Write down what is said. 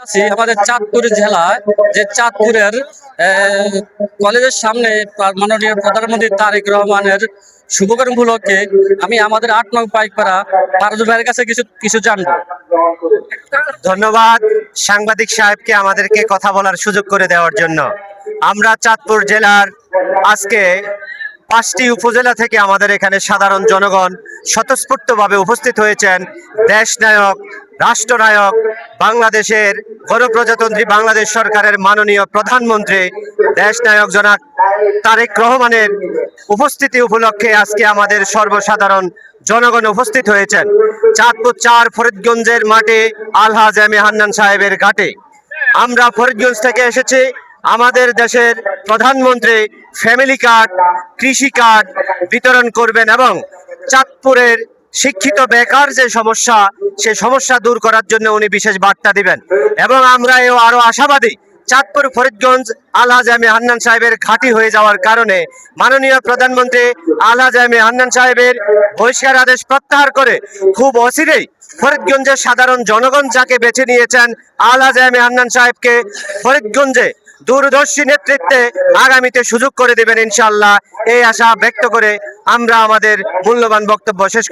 আছি আমাদের চাঁদপুর জেলায়, যে চাঁদপুরের কলেজের সামনে মাননীয় প্রধানমন্ত্রী তারেক রহমানের শুভকরণ উপলক্ষে আমি আমাদের ৮ নং পাইকপাড়া ফারুজ ভাইয়ের কাছে কিছু কিছু জানবো। ধন্যবাদ সাংবাদিক সাহেবকে আমাদেরকে কথা বলার সুযোগ করে দেওয়ার জন্য। আমরা চাঁদপুর জেলার আজকে 5টি উপজেলা থেকে আমাদের এখানে সাধারণ জনগণ স্বতঃস্ফূর্তভাবে উপস্থিত হয়েছেন। দেশনায়ক, রাষ্ট্রনায়ক, বাংলাদেশের গণপ্রজাতন্ত্রী বাংলাদেশ সরকারের মাননীয় প্রধানমন্ত্রী দেশনায়ক জনাব তারেক রহমানের উপস্থিতি উপলক্ষে আজকে আমাদের সর্বসাধারণ জনগণ উপস্থিত হয়েছেন চাঁদপুর 4 ফরিদগঞ্জের মাঠে আলহাজ এম এ হান্নান সাহেবের ঘাটে। আমরা ফরিদগঞ্জ থেকে এসেছি। আমাদের দেশের প্রধানমন্ত্রী ফ্যামিলি কার্ড, কৃষি কার্ড বিতরণ করবেন এবং চাঁদপুরের শিক্ষিত বেকার যে সমস্যা, সেই সমস্যা দূর করার জন্য উনি বিশেষ বার্তা দিবেন। এবং আমরা আরো আশাবাদী, চাঁদপুর ফরিদগঞ্জ আলহাজ এম এ হান্নান সাহেবের ঘাঁটি হয়ে যাওয়ার কারণে মাননীয় প্রধানমন্ত্রী আলহাজ এম এ হান্নান সাহেবের বহিষ্কার আদেশ প্রত্যাহার করে খুব অচিরেই ফরিদগঞ্জের সাধারণ জনগণ যাকে বেছে নিয়েছেন আলহাজ এম এ হান্নান সাহেবকে ফরিদগঞ্জে দূরদর্শী নেতৃত্বে আগামীতে সুযোগ করে দেবেন ইনশাআল্লাহ। এই আশা ব্যক্ত করে আমরা আমাদের মূল্যবান বক্তব্য শেষ করলাম।